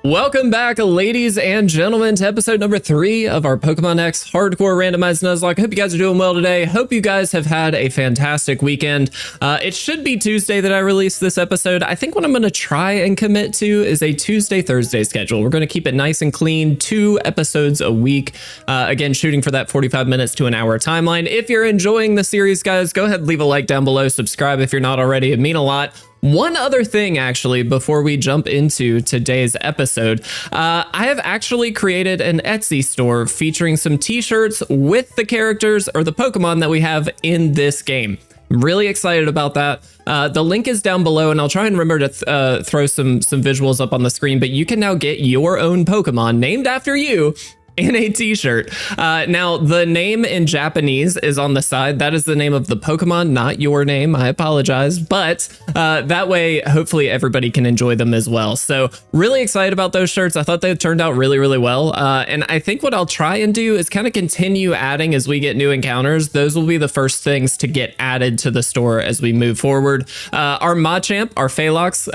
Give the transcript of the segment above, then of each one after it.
Welcome back, ladies and gentlemen, to episode number 3 of our Pokemon X Hardcore Randomized Nuzlocke. Hope you guys are doing well today. Hope you guys have had a fantastic weekend. It should be Tuesday that I release this episode. I think what I'm going to try and commit to is a Tuesday-Thursday schedule. We're going to keep it nice and clean, 2 episodes a week. Again, shooting for that 45 minutes to an hour timeline. If you're enjoying the series, guys, go ahead and leave a like down below. Subscribe if you're not already. It'd mean a lot. One other thing, actually, before we jump into today's episode, I have actually created an Etsy store featuring some t-shirts with the characters or the Pokemon that we have in this game. I'm really excited about that. The link is down below, and I'll try and remember to throw some visuals up on the screen, but you can now get your own Pokemon named after you in a t-shirt. Now, the name in Japanese is on the side. That is the name of the Pokemon, not your name. I apologize, but that way, hopefully everybody can enjoy them as well. So really excited about those shirts. I thought they turned out really, really well. And I think what I'll try and do is kind of continue adding as we get new encounters. Those will be the first things to get added to the store as we move forward. Our Machamp, our Phalanx,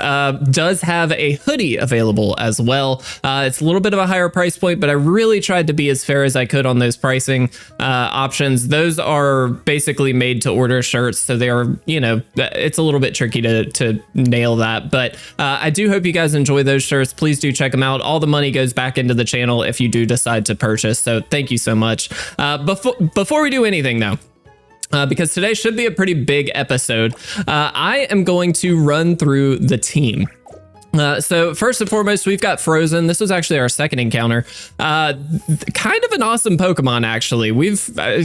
does have a hoodie available as well. It's a little bit of a higher price point, but I really tried to be as fair as I could on those pricing options. Those are basically made to order shirts, so they are, you know, it's a little bit tricky to nail that, but I do hope you guys enjoy those shirts. Please do check them out. All the money goes back into the channel if you do decide to purchase, so thank you so much. Before we do anything though, because today should be a pretty big episode, I am going to run through the team. So first and foremost, we've got Frozen. This was actually our second encounter. Kind of an awesome Pokemon, actually. We've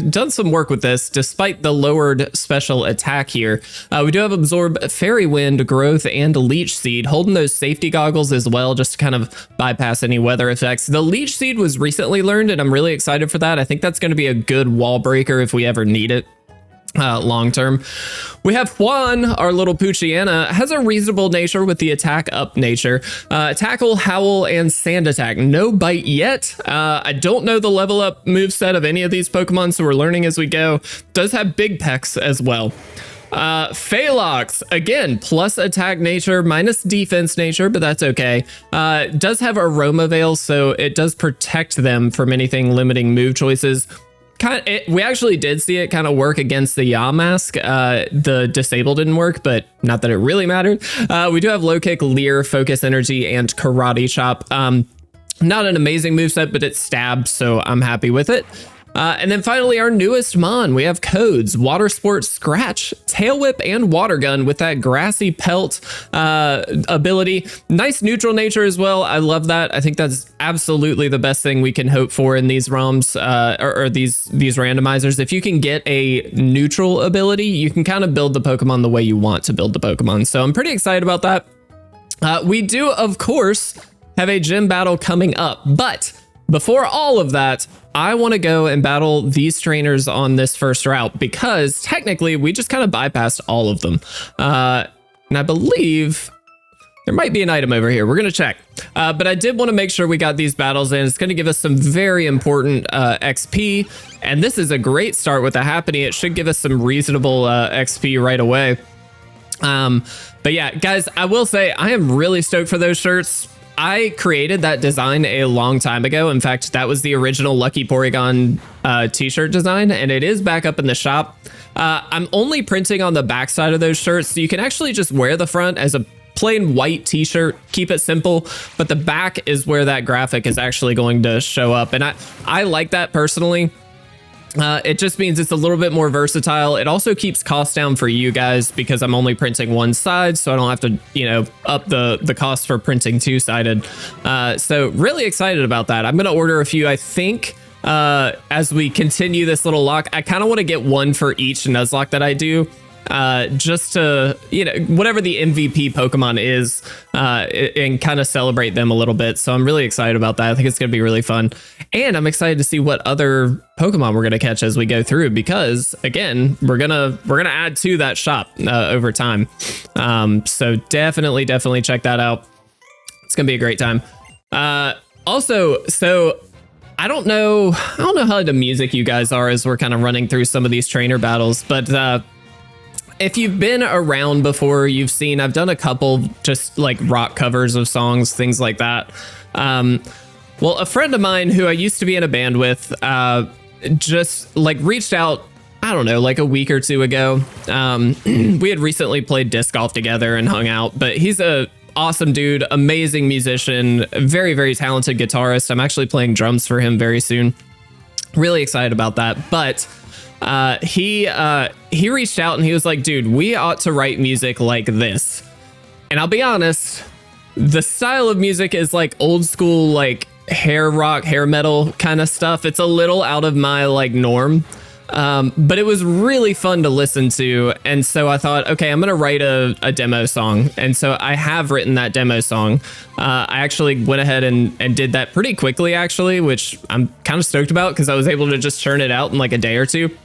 done some work with this, despite the lowered special attack here. We do have Absorb, Fairy Wind, Growth, and Leech Seed, holding those safety goggles as well, just to kind of bypass any weather effects. The Leech Seed was recently learned, and I'm really excited for that. I think that's going to be a good wall breaker if we ever need it. Long term. We have Juan, our little Poochyena, has a reasonable nature with the attack up nature. Tackle, Howl, and Sand Attack. No bite yet. I don't know the level up moveset of any of these Pokemon, so we're learning as we go. Does have big pecs as well. Phalanx, again, plus attack nature, minus defense nature, but that's okay. Does have Aroma Veil, so it does protect them from anything limiting move choices. We actually did see it kind of work against the Yamask. The Disable didn't work, but not that it really mattered. We do have Low Kick, Leer, Focus Energy, and Karate Chop. Not an amazing moveset, but it's stabbed, so I'm happy with it. And then finally, our newest Mon, we have Codes, Water Sport, Scratch, Tail Whip, and Water Gun with that Grassy Pelt ability. Nice neutral nature as well. I love that. I think that's absolutely the best thing we can hope for in these ROMs or these randomizers. If you can get a neutral ability, you can kind of build the Pokemon the way you want to build the Pokemon. So I'm pretty excited about that. We do, of course, have a gym battle coming up, but before all of that, I want to go and battle these trainers on this first route because technically we just kind of bypassed all of them. And I believe there might be an item over here. We're going to check. But I did want to make sure we got these battles in. It's going to give us some very important XP. And this is a great start with the Happiny. It should give us some reasonable XP right away. But yeah, guys, I will say I am really stoked for those shirts. I created that design a long time ago. In fact, that was the original LuckyPorygon t-shirt design, and it is back up in the shop. I'm only printing on the back side of those shirts, so you can actually just wear the front as a plain white t-shirt, keep it simple, but the back is where that graphic is actually going to show up. And I like that personally. It just means it's a little bit more versatile. It also keeps costs down for you guys because I'm only printing one side, so I don't have to, you know, up the cost for printing two-sided. So really excited about that. I'm going to order a few, I think, as we continue this little lock. I kind of want to get one for each Nuzlocke that I do. Just to, you know, whatever the MVP Pokemon is, and kind of celebrate them a little bit. So I'm really excited about that. I think it's going to be really fun. And I'm excited to see what other Pokemon we're going to catch as we go through, because again, we're going to add to that shop, over time. So definitely check that out. It's going to be a great time. Also, so I don't know how into music you guys are as we're kind of running through some of these trainer battles, but, if you've been around before, you've seen I've done a couple just like rock covers of songs, things like that. Well, a friend of mine who I used to be in a band with just like reached out, I don't know, like a week or two ago. We had recently played disc golf together and hung out, but he's a awesome dude, amazing musician, very, very talented guitarist. I'm actually playing drums for him very soon. Really excited about that. But he reached out and he was like, dude, we ought to write music like this. And I'll be honest, the style of music is like old school, like hair rock, hair metal kind of stuff. It's a little out of my like norm. But it was really fun to listen to. And so I thought, okay, I'm going to write a demo song. And so I have written that demo song. I actually went ahead and did that pretty quickly, actually, which I'm kind of stoked about because I was able to just churn it out in like a day or two.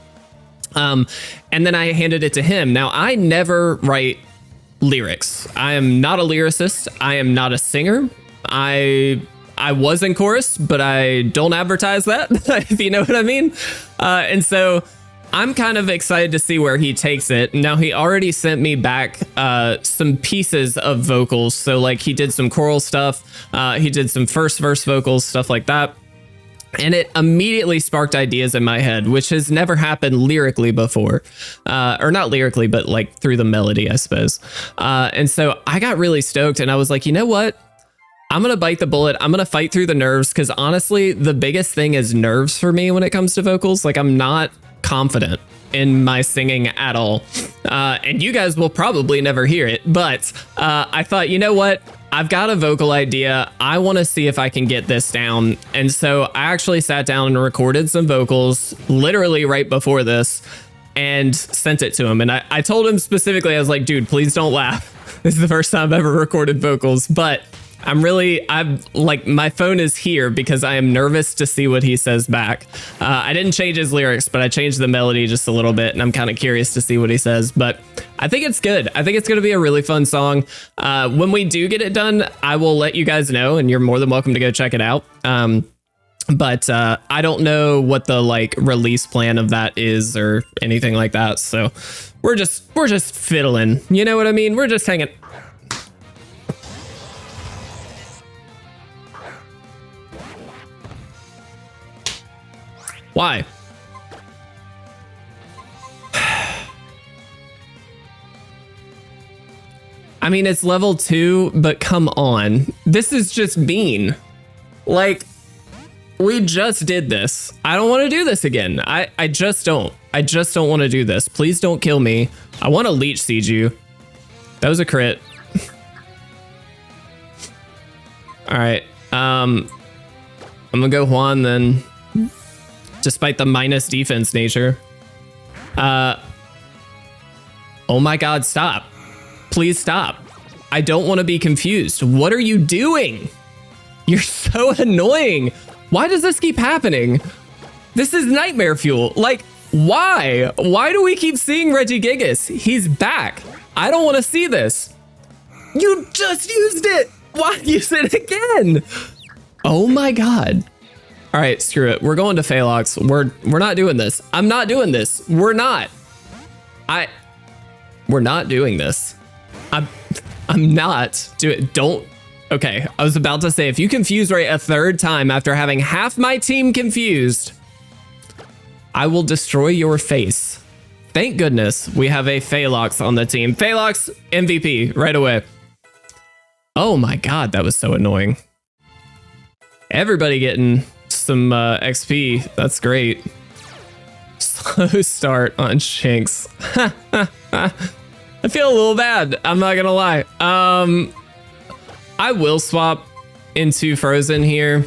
And then I handed it to him. Now, I never write lyrics. I am not a lyricist. I am not a singer. I was in chorus, but I don't advertise that, if you know what I mean. And so I'm kind of excited to see where he takes it. Now, he already sent me back some pieces of vocals. So like he did some choral stuff. He did some first verse vocals, stuff like that. And it immediately sparked ideas in my head, which has never happened lyrically before. Or not lyrically, but like through the melody, I suppose. And so I got really stoked and I was like, you know what? I'm going to bite the bullet. I'm going to fight through the nerves because honestly, the biggest thing is nerves for me when it comes to vocals. Like I'm not confident in my singing at all. And you guys will probably never hear it. But I thought, you know what? I've got a vocal idea. I want to see if I can get this down. And so I actually sat down and recorded some vocals literally right before this and sent it to him. And I told him specifically, I was like, dude, please don't laugh. This is the first time I've ever recorded vocals, but I'm like, my phone is here because I am nervous to see what he says back. I didn't change his lyrics, but I changed the melody just a little bit and I'm kind of curious to see what he says, but I think it's good. I think it's going to be a really fun song. When we do get it done, I will let you guys know and you're more than welcome to go check it out. But I don't know what the like release plan of that is or anything like that. So we're just fiddling. You know what I mean? We're just hanging. Why? I mean, it's level 2, but come on. This is just mean. Like, we just did this. I don't want to do this again. I just don't. I just don't want to do this. Please don't kill me. I want to leech siege you. That was a crit. All right. I'm gonna go Juan then. Despite the minus defense nature. Oh my God, stop. Please stop. I don't want to be confused. What are you doing? You're so annoying. Why does this keep happening? This is nightmare fuel. Like, why? Why do we keep seeing Regigigas? He's back. I don't want to see this. You just used it. Why use it again? Oh my God. All right, screw it. We're going to Phalox. We're not doing this. I'm not doing this. We're not. We're not doing this. I'm not doing. Don't. Okay, I was about to say if you confuse Ray a third time after having half my team confused, I will destroy your face. Thank goodness we have a Phalox on the team. Phalox MVP right away. Oh my God, that was so annoying. Everybody getting some XP. That's great. Slow start on Shinx. I feel a little bad. I'm not gonna lie. I will swap into Frozen here.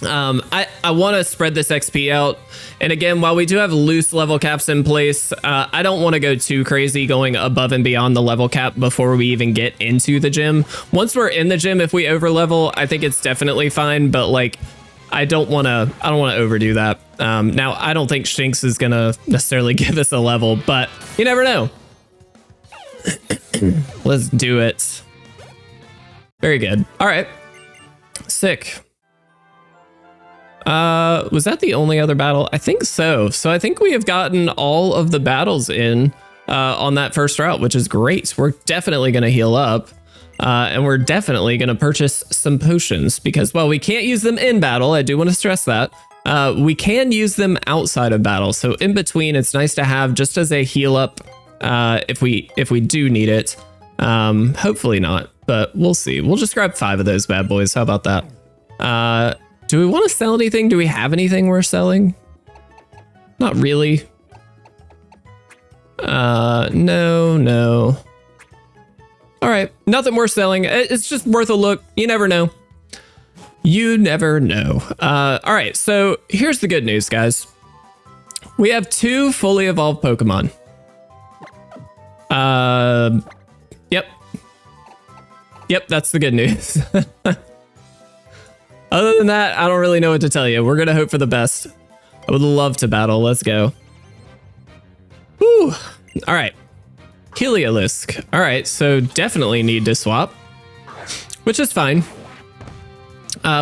I want to spread this XP out. And again, while we do have loose level caps in place, I don't want to go too crazy going above and beyond the level cap before we even get into the gym. Once we're in the gym, if we over level, I think it's definitely fine. But like, I don't want to overdo that. Now, I don't think Shinx is going to necessarily give us a level, but you never know. Let's do it. Very good. All right. Sick. Was that the only other battle? I think so. So I think we have gotten all of the battles in on that first route, which is great. We're definitely going to heal up. And we're definitely going to purchase some potions because, while we can't use them in battle, I do want to stress that, we can use them outside of battle. So in between, it's nice to have just as a heal up if we do need it. Hopefully not, but we'll see. We'll just grab 5 of those bad boys. How about that? Do we want to sell anything? Do we have anything we're selling? Not really. No. All right, nothing worth selling. It's just worth a look. You never know. You never know. All right, so here's the good news, guys. We have 2 fully evolved Pokemon. Yep, that's the good news. Other than that, I don't really know what to tell you. We're gonna hope for the best. I would love to battle. Let's go. Whew. All right. Heliolisk. All right, so definitely need to swap, which is fine.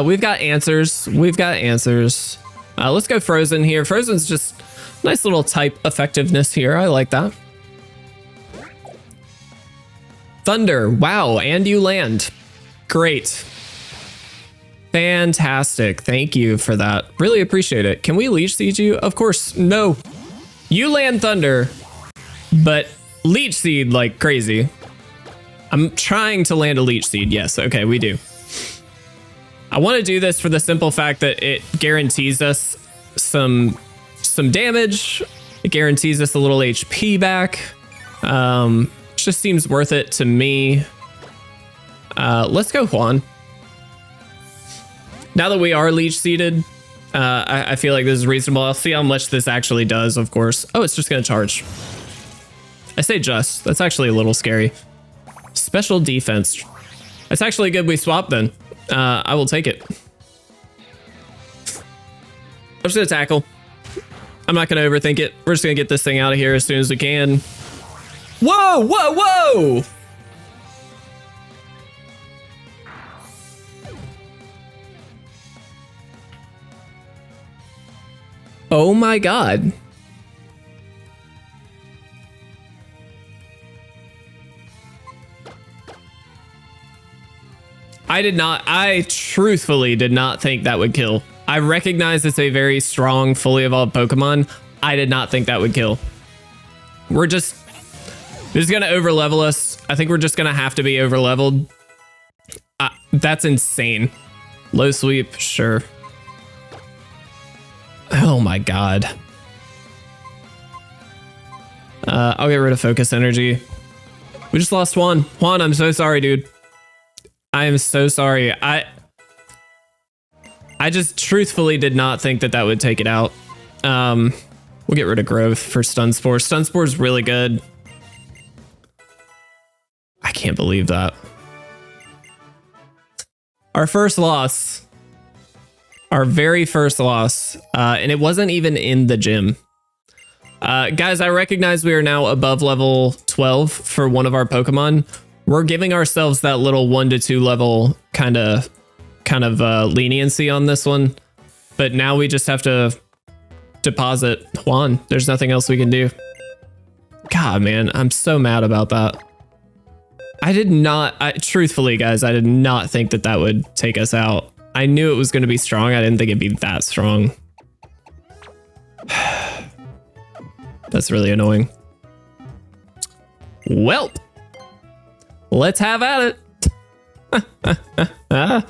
We've got answers. Let's go Frozen here. Frozen's just nice little type effectiveness here. I like that. Thunder. Wow, and you land. Great. Fantastic. Thank you for that. Really appreciate it. Can we Leech Seed you? Of course. No. You land Thunder, but Leech Seed like crazy. I'm trying to land a Leech Seed. Yes, okay, we do. I want to do this for the simple fact that it guarantees us some damage. It guarantees us a little HP back. Just seems worth it to me. Let's go Juan. Now that we are Leech Seeded, I feel like this is reasonable. I'll see how much this actually does, of course. Oh, it's just going to charge. I say just. That's actually a little scary. Special defense. It's actually good we swapped then. I will take it. I'm just going to tackle. I'm not going to overthink it. We're just going to get this thing out of here as soon as we can. Whoa, whoa, whoa! Oh my god. I truthfully did not think that would kill. I recognize it's a very strong, fully evolved Pokemon. I did not think that would kill. This is gonna overlevel us. I think we're just gonna have to be overleveled. That's insane. Low sweep, sure. Oh my god. I'll get rid of focus energy. We just lost Juan. Juan, I'm so sorry, dude. I am so sorry. I just truthfully did not think that would take it out. We'll get rid of growth for Stun Spore. Stun Spore is really good. I can't believe that. Our first loss. Our very first loss. And it wasn't even in the gym. Guys, I recognize we are now above level 12 for one of our Pokemon. We're giving ourselves that little 1 to 2 level kind of leniency on this one. But now we just have to deposit Juan. There's nothing else we can do. God, man, I'm so mad about that. Truthfully, guys, I did not think that would take us out. I knew it was going to be strong. I didn't think it'd be that strong. That's really annoying. Welp. Let's have at it.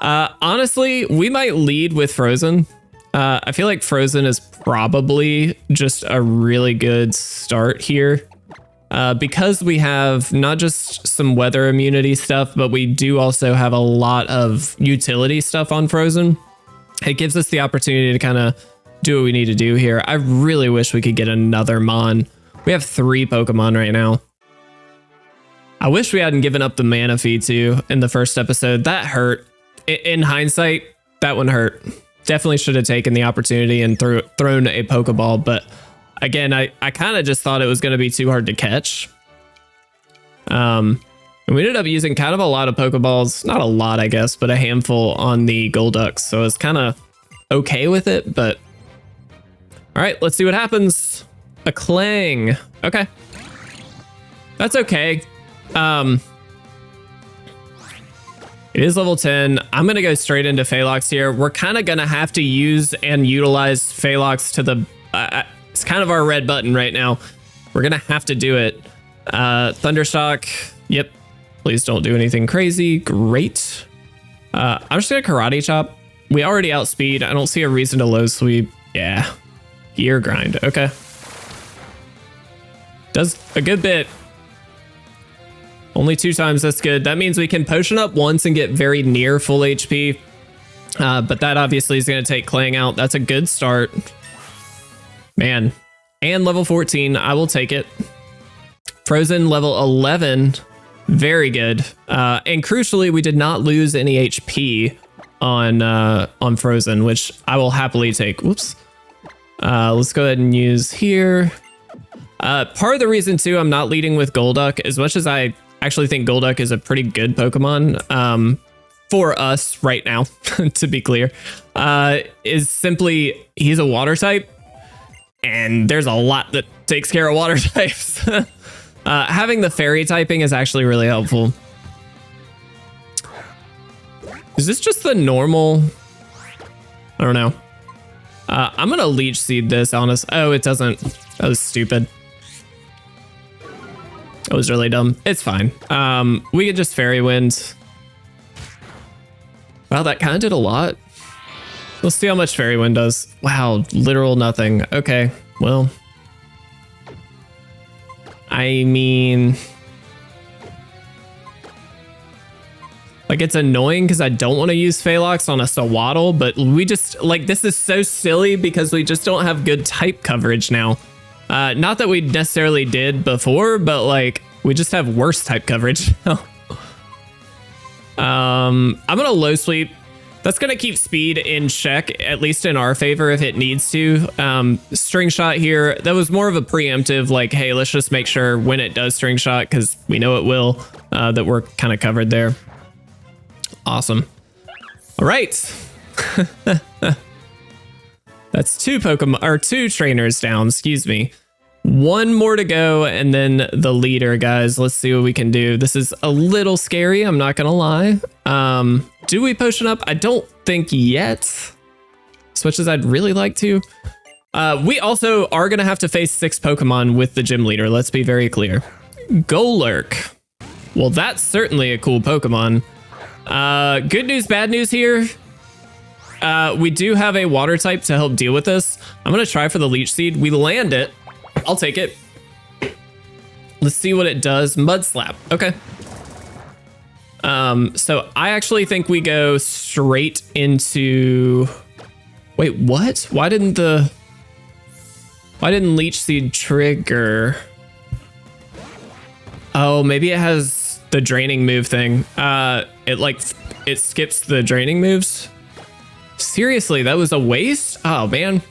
Honestly, we might lead with Frozen. I feel like Frozen is probably just a really good start here. Because we have not just some weather immunity stuff, but we do also have a lot of utility stuff on Frozen. It gives us the opportunity to kind of do what we need to do here. I really wish we could get another Mon. We have 3 Pokemon right now. I wish we hadn't given up the Manaphy too in the first episode. That hurt. In hindsight, that one hurt. Definitely should have taken the opportunity and thrown a Pokeball, but again, I kind of just thought it was going to be too hard to catch. And we ended up using kind of a lot of Pokeballs. Not a lot, I guess, but a handful on the Golduck. So it's kind of okay with it, but all right, let's see what happens. A Clang. Okay. That's okay. It is level 10. I'm going to go straight into Phalox here. We're kind of going to have to use and utilize Phalox to the... it's kind of our red button right now. We're going to have to do it. Thundershock. Yep. Please don't do anything crazy. Great. I'm just going to Karate Chop. We already outspeed. I don't see a reason to low sweep. Yeah. Gear grind. Okay. Does a good bit. Only 2 times, that's good. That means we can potion up once and get very near full HP. But that obviously is going to take Clang out. That's a good start. Man. And level 14, I will take it. Frozen level 11, very good. And crucially, we did not lose any HP on Frozen, which I will happily take. Whoops. Let's go ahead and use here. Part of the reason too I'm not leading with Golduck, as much as I actually think Golduck is a pretty good Pokemon for us right now, to be clear, is simply he's a water type, and there's a lot that takes care of water types. Having the fairy typing is actually really helpful. Is this just the normal? I don't know. I'm gonna Leech Seed this, honest. Oh, it doesn't. That was stupid. That was really dumb. It's fine. We could just Fairy Wind. Wow, that kind of did a lot. Let's see how much Fairy Wind does. Wow, literal nothing. Okay, well. I mean... like, it's annoying because I don't want to use Phalox on a Sawaddle, but we just, like, this is so silly because we just don't have good type coverage now. Not that we necessarily did before, but, like, we just have worse type coverage now. I'm going to low sweep. That's going to keep speed in check, at least in our favor if it needs to. String Shot here, that was more of a preemptive, like, hey, let's just make sure when it does String Shot, because we know it will, that we're kind of covered there. Awesome. All right. That's 2 Pokemon, or 2 trainers down, excuse me. 1 more to go, and then the leader, guys. Let's see what we can do. This is a little scary, I'm not gonna lie. Do we potion up? I don't think yet, as much as I'd really like to. We also are gonna have to face 6 Pokemon with the gym leader, let's be very clear. Golurk. Well, that's certainly a cool Pokemon. Good news, bad news here. We do have a water type to help deal with this. I'm gonna try for the Leech Seed. We land it. I'll take it. Let's see what it does. Mud Slap. Okay. So I actually think we go straight into... wait, what? Why didn't Leech Seed trigger? Oh, maybe it has the draining move thing. It skips the draining moves. Seriously, that was a waste? Oh, man.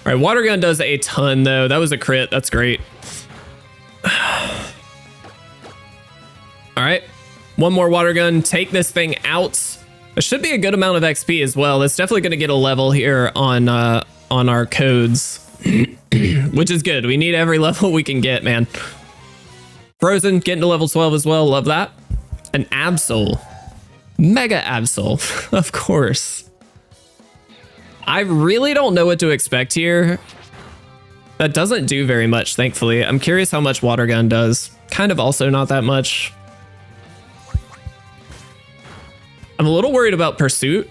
All right, Water Gun does a ton, though. That was a crit. That's great. All right. 1 more Water Gun. Take this thing out. It should be a good amount of XP as well. It's definitely going to get a level here on our codes, which is good. We need every level we can get, man. Frozen, getting to level 12 as well. Love that. An Absol. Mega Absol, of course. I really don't know what to expect here. That doesn't do very much, thankfully. I'm curious how much Water Gun does. Kind of also not that much. I'm a little worried about Pursuit.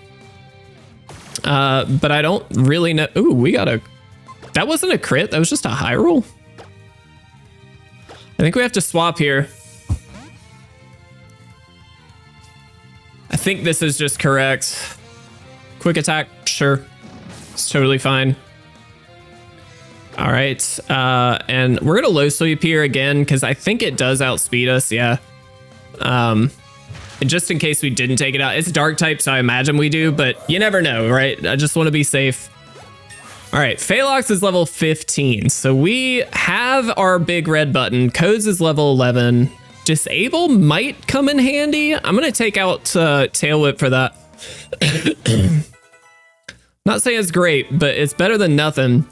But I don't really know. Ooh, we got a... that wasn't a crit. That was just a high roll. I think we have to swap here. I think this is just correct. Quick attack, sure. It's totally fine. All right, and we're gonna low sweep here again because I think it does outspeed us, yeah. And just in case we didn't take it out, it's dark type, so I imagine we do, but you never know, right? I just want to be safe. All right, Phalox is level 15, so we have our big red button. Codes is level 11. Disable might come in handy. I'm gonna take out Tail Whip for that. Not saying it's great, but it's better than nothing.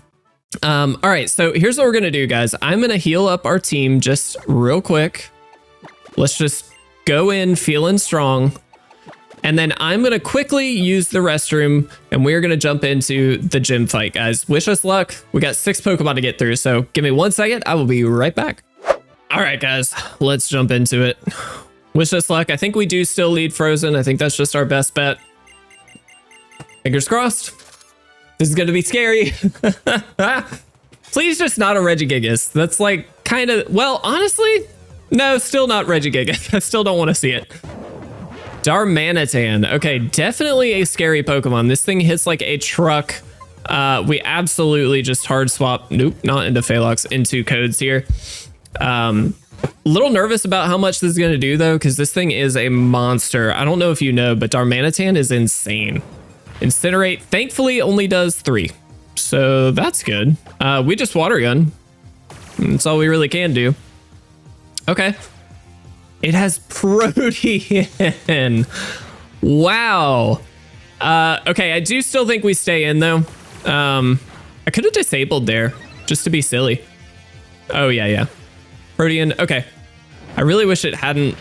All right, so here's what we're gonna do, guys. I'm gonna heal up our team just real quick. Let's just go in feeling strong. And then I'm going to quickly use the restroom and we're going to jump into the gym fight, guys. Wish us luck. We got 6 Pokemon to get through. So give me 1 second. I will be right back. All right, guys, let's jump into it. Wish us luck. I think we do still lead Frozen. I think that's just our best bet. Fingers crossed. This is going to be scary. Please just not a Regigigas. That's like kind of, well, honestly, no, still not Regigigas. I still don't want to see it. Darmanitan. Okay, definitely a scary Pokemon. This thing hits like a truck. We absolutely just hard swap. Nope, not into Phalox, into codes here. A little nervous about how much this is going to do though, because this thing is a monster. I don't know if you know, but Darmanitan is insane. Incinerate, thankfully, only does 3. So that's good. We just Water Gun. That's all we really can do. Okay. It has Protean. Wow. Okay, I do still think we stay in though. I could have disabled there just to be silly. Oh yeah. Protean, okay. I really wish it hadn't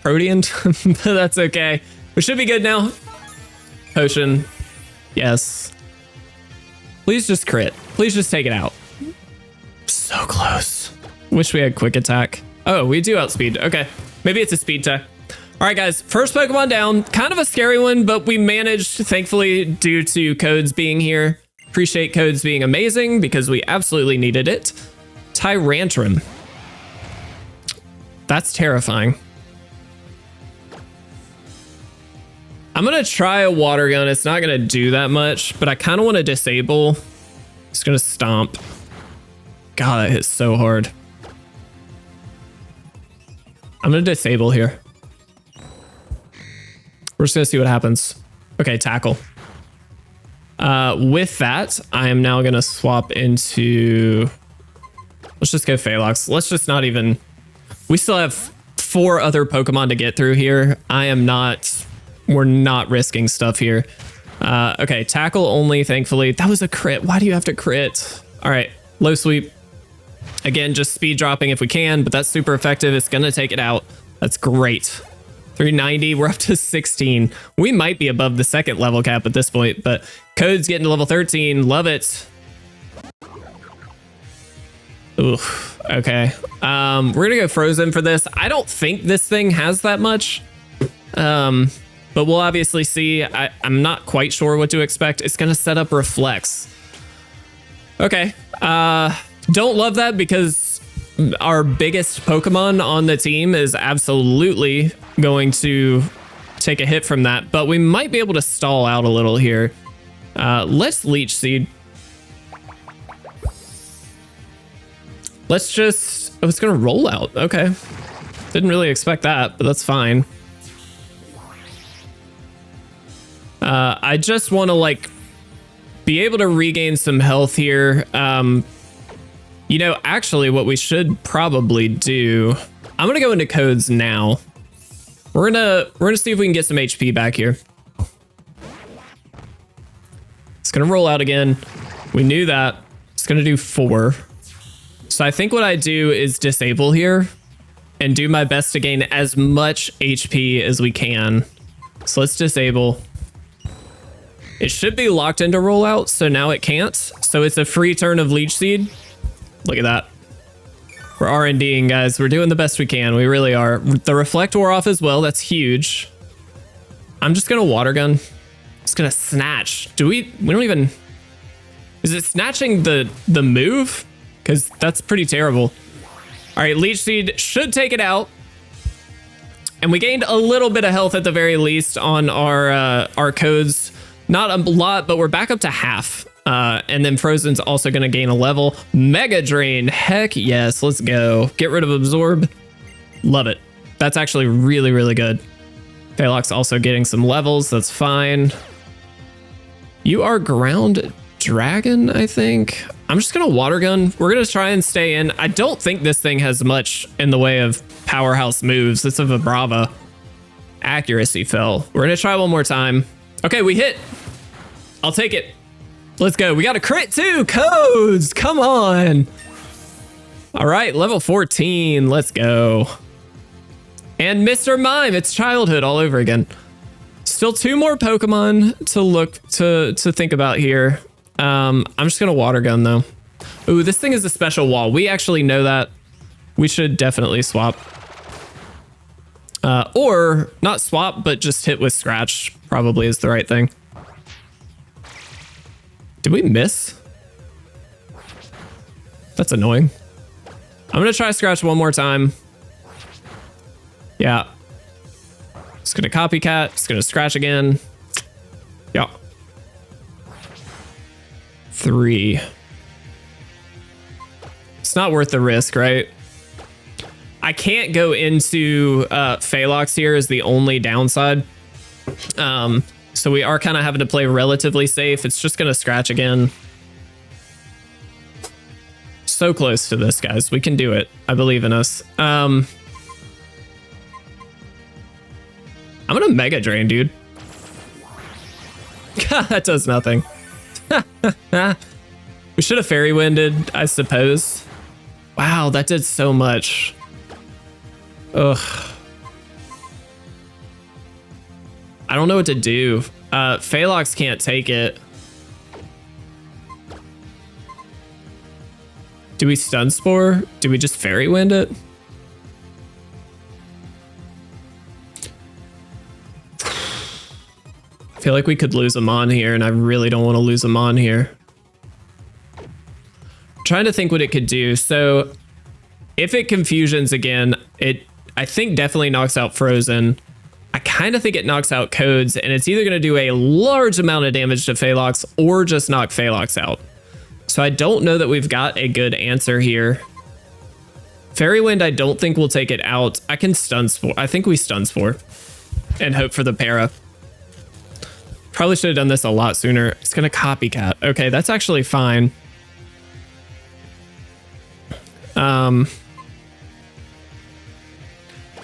Proteaned, but that's okay. We should be good now. Potion, yes. Please just crit. Please just take it out. So close. Wish we had quick attack. Oh, we do outspeed. Okay, maybe it's a speed tech. All right, guys, first Pokemon down. Kind of a scary one, but we managed, thankfully, due to codes being here. Appreciate codes being amazing because we absolutely needed it. Tyrantrum. That's terrifying. I'm gonna try a Water Gun. It's not gonna do that much, but I kind of want to disable. It's gonna Stomp. God, that hits so hard. I'm gonna disable here. We're just gonna see what happens. Okay, Tackle. With that, I am now gonna swap into. Let's just go Phalox. Let's just not even. We still have 4 other Pokemon to get through here. We're not risking stuff here. Okay, Tackle only, thankfully. That was a crit. Why do you have to crit? All right, low sweep. Again, just speed dropping if we can, but that's super effective. It's gonna take it out. That's great. 390, we're up to 16. We might be above the 2nd level cap at this point, but code's getting to level 13. Love it. Oof, okay. We're gonna go Frozen for this. I don't think this thing has that much. But we'll obviously see. I'm not quite sure what to expect. It's gonna set up Reflex. Okay. Don't love that because our biggest Pokemon on the team is absolutely going to take a hit from that, but we might be able to stall out a little here. Let's Leech Seed. Let's just, oh, it's gonna roll out. Okay. Didn't really expect that, but that's fine. I just want to like be able to regain some health here. You know, actually what we should probably do, I'm going to go into codes now. We're going to see if we can get some HP back here. It's going to roll out again. We knew that. It's going to do 4. So I think what I do is disable here and do my best to gain as much HP as we can. So let's disable. It should be locked into rollout, so now it can't. So it's a free turn of Leech Seed. Look at that. We're R&Ding, guys. We're doing the best we can. We really are. The Reflect wore off as well. That's huge. I'm just gonna Water Gun. It's gonna Snatch. We don't even. Is it snatching the move? Because that's pretty terrible. All right, Leech Seed should take it out. And we gained a little bit of health at the very least on our codes. Not a lot, but we're back up to half. And then Frozen's also going to gain a level. Mega Drain. Heck yes, let's go. Get rid of Absorb. Love it. That's actually really, really good. Phalox also getting some levels. That's fine. You are Ground Dragon, I think. I'm just going to Water Gun. We're going to try and stay in. I don't think this thing has much in the way of powerhouse moves. It's a Vibrava. Accuracy fell. We're going to try one more time. Okay, we hit. I'll take it. Let's go. We got a crit too. Codes. Come on. All right, level 14. Let's go. And Mr. Mime, it's childhood all over again. Still 2 more Pokemon to think about here. I'm just gonna water gun though. Ooh, this thing is a special wall. We actually know that. We should definitely swap. Or not swap, but just hit with Scratch probably is the right thing. Did we miss? That's annoying. I'm gonna try Scratch one more time. Yeah. Just gonna copycat, just gonna Scratch again. Yeah. 3. It's not worth the risk, right? I can't go into Phelox here is the only downside. So we are kind of having to play relatively safe. It's just gonna Scratch again. So close to this, guys. We can do it. I believe in us. I'm gonna Mega Drain, dude. That does nothing. We should have Fairy Winded, I suppose. Wow, that did so much. Ugh. I don't know what to do. Phelox can't take it. Do we Stun Spore? Do we just Fairy Wind it? I feel like we could lose him on here, and I really don't want to lose him on here. I'm trying to think what it could do. So if it Confusions again, I think definitely knocks out Frozen. I kind of think it knocks out Codes, and it's either going to do a large amount of damage to Phelox or just knock Phelox out. So I don't know that we've got a good answer here. Fairy Wind, I don't think we'll take it out. I can Stun Spore. I think we Stun Spore and hope for the para. Probably should have done this a lot sooner. It's going to Copycat. Okay, that's actually fine. I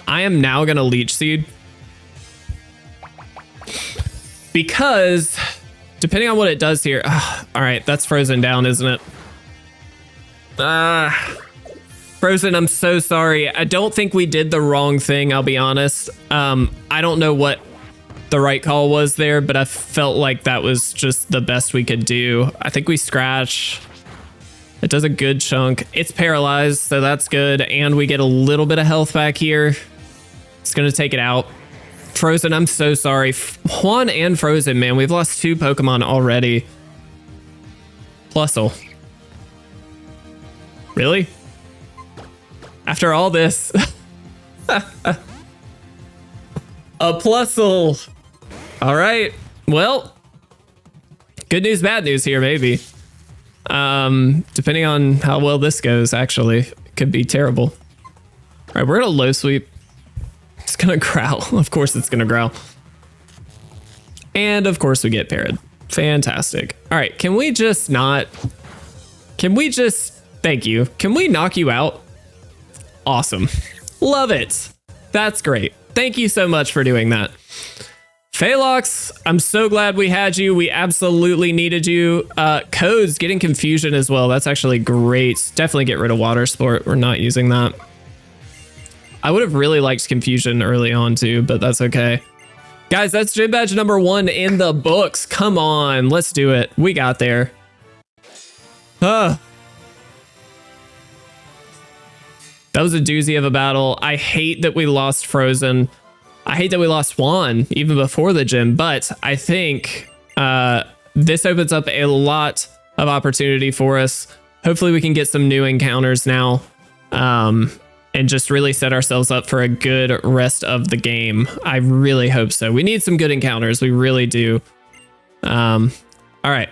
am now going to Leech Seed. Because, depending on what it does here... all right, that's Frozen down, isn't it? Frozen, I'm so sorry. I don't think we did the wrong thing, I'll be honest. I don't know what the right call was there, but I felt like that was just the best we could do. I think we Scratch. It does a good chunk. It's paralyzed, so that's good. And we get a little bit of health back here. It's going to take it out. Frozen, I'm so sorry. Juan and Frozen, man. We've lost 2 Pokemon already. Plusle. Really? After all this. A Plusle. All right. Well, good news, bad news here, maybe. Depending on how well this goes, actually, it could be terrible. All right, we're gonna low sweep. It's gonna growl. Of course it's gonna growl. And of course we get parried. Fantastic. All right, can we just not... Thank you. Can we knock you out? Awesome. Love it. That's great. Thank you so much for doing that. Phelox, I'm so glad we had you. We absolutely needed you. Codes, getting Confusion as well. That's actually great. Definitely get rid of Water Sport. We're not using that. I would have really liked Confusion early on too, but that's okay. Guys, that's gym badge number 1 in the books. Come on, let's do it. We got there. That was a doozy of a battle. I hate that we lost Frozen. I hate that we lost Juan even before the gym, but I think this opens up a lot of opportunity for us. Hopefully we can get some new encounters now. And just really set ourselves up for a good rest of the game. I really hope so. We need some good encounters. We really do. All right.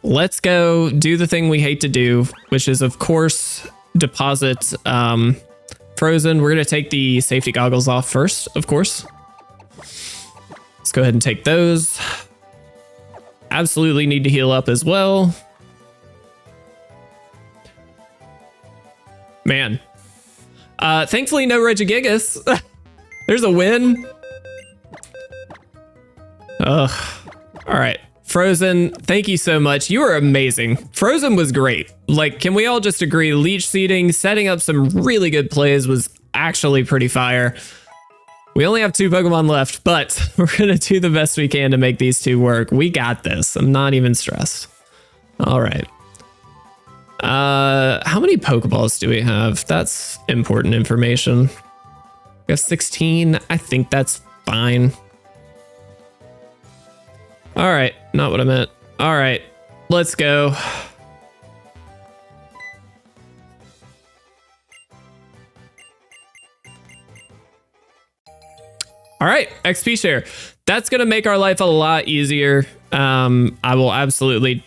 Let's go do the thing we hate to do, which is, of course, deposit Frozen. We're going to take the safety goggles off first, of course. Let's go ahead and take those. Absolutely need to heal up as well. Man. Thankfully, no Regigigas. There's a win. Ugh. All right. Frozen, thank you so much. You were amazing. Frozen was great. Like, can we all just agree? Leech seeding, setting up some really good plays was actually pretty fire. We only have 2 Pokemon left, but we're going to do the best we can to make these 2 work. We got this. I'm not even stressed. All right. How many Pokeballs do we have? That's important information. We have 16. I think that's fine. All right. Not what I meant. All right. Let's go. All right, XP share. That's going to make our life a lot easier. I will absolutely...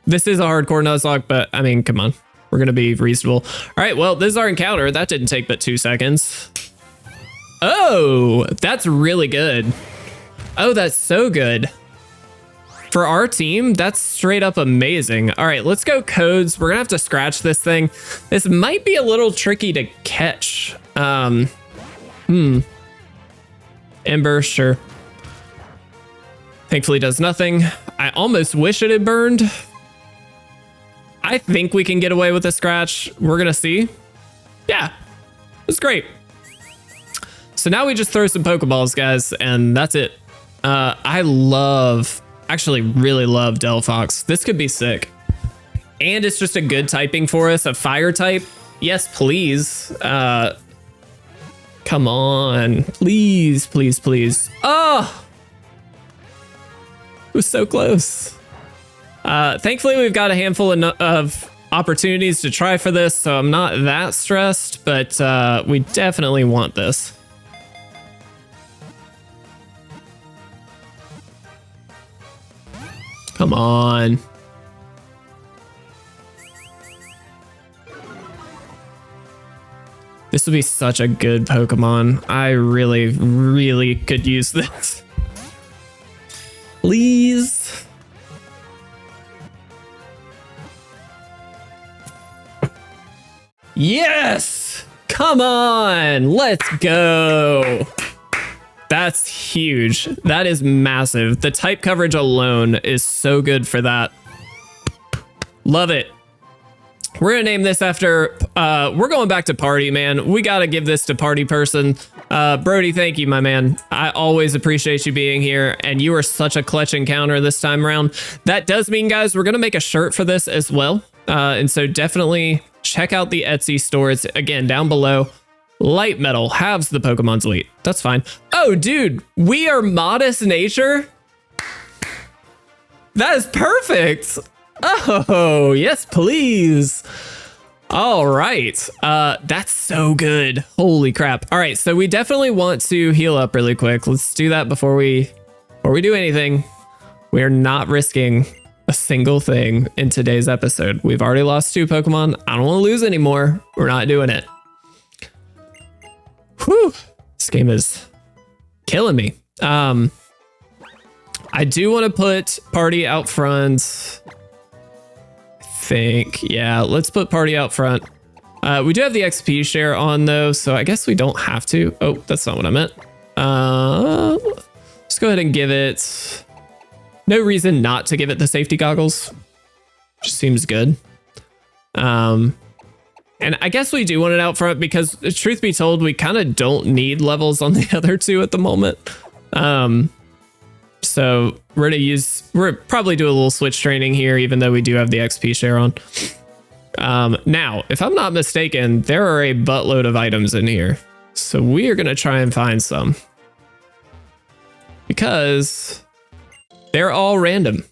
this is a hardcore Nuzlocke, but I mean, come on. We're going to be reasonable. All right, well, this is our encounter. That didn't take but 2 seconds. Oh, that's really good. Oh, that's so good. For our team, that's straight up amazing. All right, let's go codes. We're going to have to scratch this thing. This might be a little tricky to catch. Ember, sure. Thankfully does nothing. I almost wish it had burned. I think we can get away with a scratch. We're gonna see. Yeah, it's great. So now we just throw some Pokeballs, guys, and that's it. I actually really love Delphox. This could be sick. And it's just a good typing for us, a fire type. Yes, please. Come on, please, please, please. Oh, it was so close. Thankfully, we've got a handful of opportunities to try for this, so I'm not that stressed, but we definitely want this. Come on. This would be such a good Pokemon. I really, really could use this. Please. Yes! Come on! Let's go! That's huge. That is massive. The type coverage alone is so good for that. Love it. We're gonna name this after, we're going back to Party, man. We gotta give this to Party Person. Brody, thank you, my man. I always appreciate you being here, and you are such a clutch encounter this time around. That does mean, guys, we're gonna make a shirt for this as well. And so definitely check out the Etsy store. It's, again, down below. Light Metal halves the Pokemon's elite. That's fine. Oh, dude, we are Modest Nature? That is perfect. Oh, yes, please. All right. That's so good. Holy crap. All right, so we definitely want to heal up really quick. Let's do that before we do anything. We're not risking a single thing in today's episode. We've already lost 2 Pokemon. I don't want to lose anymore. We're not doing it. Whew. This game is killing me. I do want to put Party out front. Yeah, let's put Party out front. We do have the XP share on though, so I guess we don't have to. Oh, that's not what I meant. Let's go ahead and give it... No reason not to give it the safety goggles. Just seems good. And I guess we do want it out front because, truth be told, we kind of don't need levels on the other 2 at the moment. So we're probably do a little switch training here, even though we do have the XP share on. Now, if I'm not mistaken, there are a buttload of items in here. So we are going to try and find some. Because they're all random.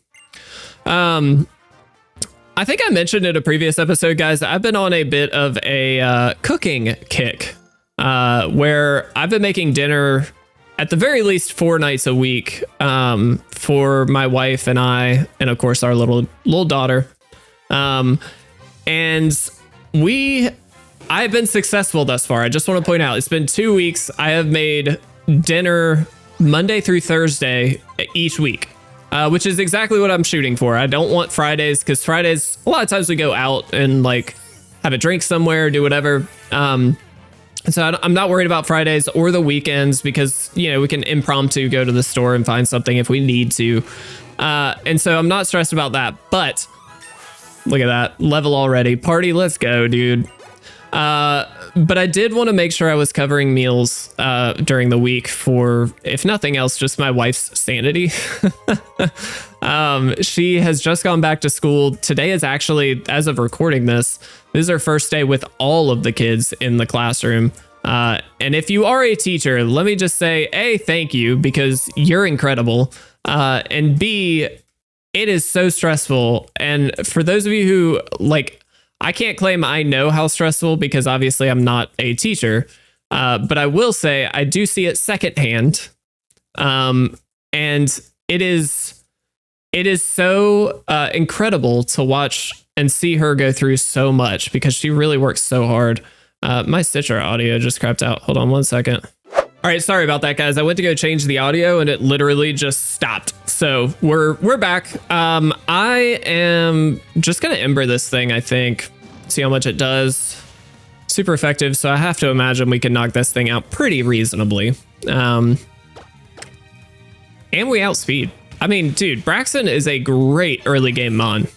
I think I mentioned in a previous episode, guys, I've been on a bit of a cooking kick. Where I've been making dinner at the very least 4 nights a week for my wife and I, and of course our little daughter. And I've been successful thus far. I just want to point out, it's been 2 weeks. I have made dinner Monday through Thursday each week, which is exactly what I'm shooting for. I don't want Fridays, because Fridays, a lot of times we go out and like have a drink somewhere, do whatever. So I'm not worried about Fridays or the weekends because, you know, we can impromptu go to the store and find something if we need to. And so I'm not stressed about that. But look at that level already. Party, let's go, dude. But I did want to make sure I was covering meals during the week for, if nothing else, just my wife's sanity. She has just gone back to school. Today is actually, as of recording this is her first day with all of the kids in the classroom. And if you are a teacher, let me just say, A, thank you, because you're incredible. And B, it is so stressful. And for those of you who, like, I can't claim I know how stressful because obviously I'm not a teacher. But I will say I do see it secondhand. And it is so incredible to watch and see her go through so much because she really works so hard. My Stitcher audio just crapped out. Hold on 1 second. All right, sorry about that, guys. I went to go change the audio and it literally just stopped. So we're back. I am just gonna Ember this thing, I think. See how much it does. Super effective, so I have to imagine we can knock this thing out pretty reasonably. And we outspeed. I mean, dude, Braxton is a great early game mon.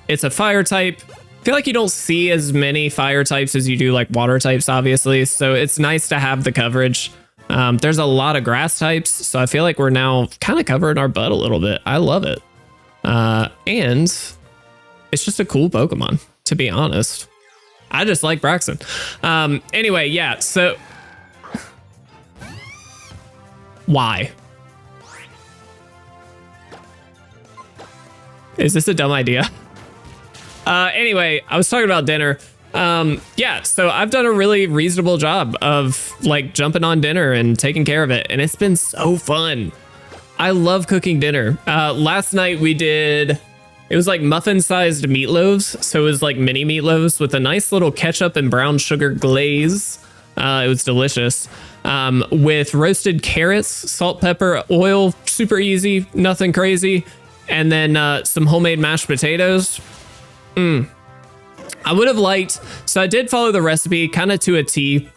It's a fire type. I feel like you don't see as many fire types as you do like water types, obviously. So it's nice to have the coverage. There's a lot of grass types, so I feel like we're now kind of covering our butt a little bit. I love it. And it's just a cool Pokemon, to be honest. I just like Braxton. Anyway, yeah, so... Why? Is this a dumb idea? Anyway, I was talking about dinner. Yeah, so I've done a really reasonable job of like jumping on dinner and taking care of it. And it's been so fun. I love cooking dinner. Last night we did, it was like muffin sized meatloaves. So it was like mini meatloaves with a nice little ketchup and brown sugar glaze. It was delicious. With roasted carrots, salt, pepper, oil, super easy, nothing crazy. And then some homemade mashed potatoes. I would have liked, so I did follow the recipe kind of to a T,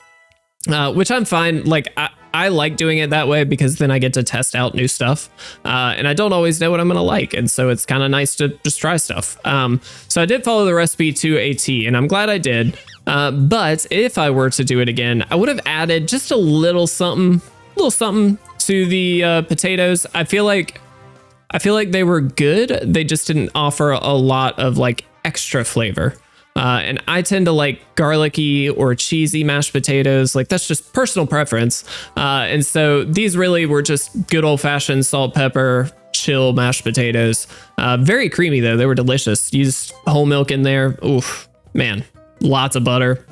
which I'm fine. Like I like doing it that way because then I get to test out new stuff. And I don't always know what I'm going to like. And so it's kind of nice to just try stuff. So I did follow the recipe to a T and I'm glad I did. But if I were to do it again, I would have added just a little something to the potatoes. I feel like they were good. They just didn't offer a lot of like extra flavor. And I tend to like garlicky or cheesy mashed potatoes. Like that's just personal preference. And so these really were just good old fashioned salt, pepper, chill mashed potatoes. Very creamy though. They were delicious. Used whole milk in there. Oof, man, lots of butter.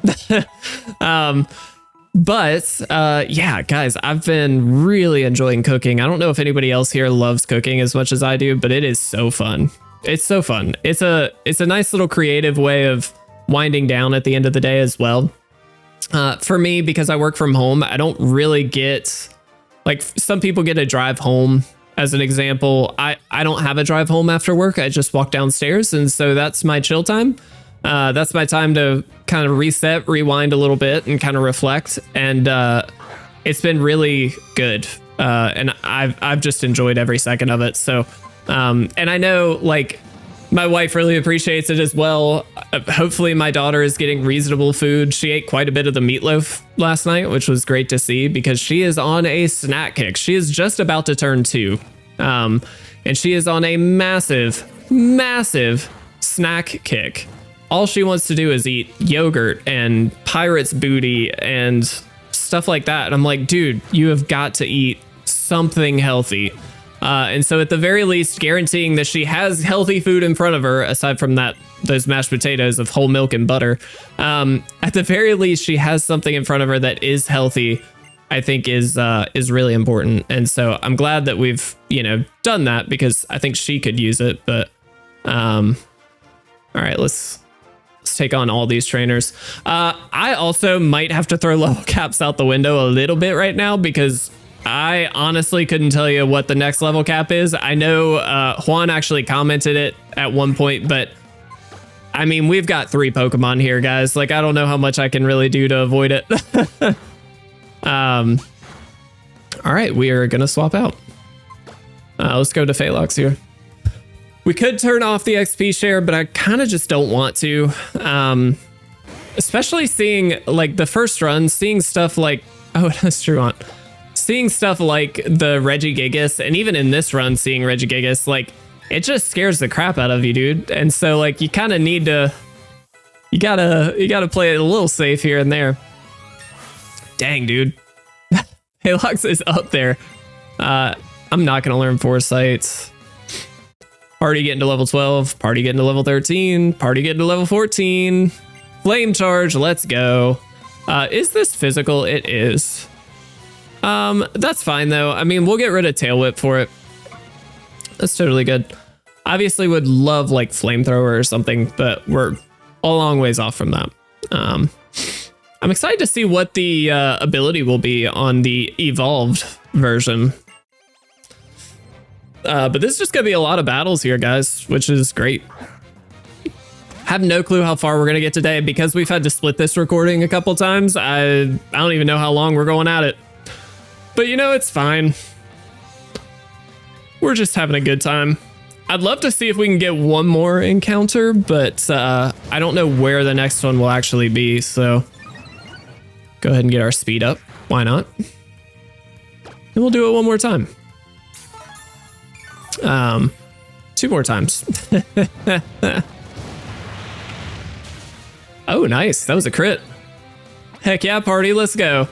But yeah, guys, I've been really enjoying cooking. I don't know if anybody else here loves cooking as much as I do, but it is so fun. It's so fun. It's a nice little creative way of winding down at the end of the day as well. For me, because I work from home, I don't really get, like some people get a drive home as an example. I don't have a drive home after work. I just walk downstairs. And so that's my chill time. That's my time to kind of reset, rewind a little bit and kind of reflect. And it's been really good. And I've just enjoyed every second of it. So and I know like my wife really appreciates it as well. Hopefully my daughter is getting reasonable food. She ate quite a bit of the meatloaf last night, which was great to see because she is on a snack kick. She is just about to turn 2. And she is on a massive snack kick. All she wants to do is eat yogurt and pirate's booty and stuff like that. And I'm like, dude, you have got to eat something healthy. And so at the very least, guaranteeing that she has healthy food in front of her, aside from those mashed potatoes of whole milk and butter, at the very least, she has something in front of her that is healthy, I think is really important. And so I'm glad that we've, done that because I think she could use it. But all right, let's take on all these trainers. I also might have to throw level caps out the window a little bit right now because I honestly couldn't tell you what the next level cap is. I know Juan actually commented it at one point, but I mean, we've got 3 Pokemon here, guys. Like, I don't know how much I can really do to avoid it. All right, we are going to swap out. Let's go to Phalanx here. We could turn off the XP share, but I kind of just don't want to. Especially seeing like the first run, seeing stuff like, oh, that's true on. Seeing stuff like the Regigigas, and even in this run, seeing Regigigas, like it just scares the crap out of you, dude. And so like you kind of need to, you gotta play it a little safe here and there. Dang, dude. Halox is up there. I'm not gonna learn Foresight. Party getting to level 12, party getting to level 13, party getting to level 14. Flame charge, let's go. Is this physical? It is. That's fine though. I mean, we'll get rid of Tail Whip for it. That's totally good. Obviously would love like Flamethrower or something, but we're a long ways off from that. I'm excited to see what the ability will be on the evolved version. But this is just gonna be a lot of battles here, guys, which is great. Have no clue how far we're gonna get today because we've had to split this recording a couple times. I don't even know how long we're going at it. But you know, it's fine. We're just having a good time. I'd love to see if we can get one more encounter, but I don't know where the next one will actually be, so go ahead and get our speed up. Why not? And we'll do it one more time. 2 more times. Oh, nice. That was a crit. Heck yeah, party. Let's go.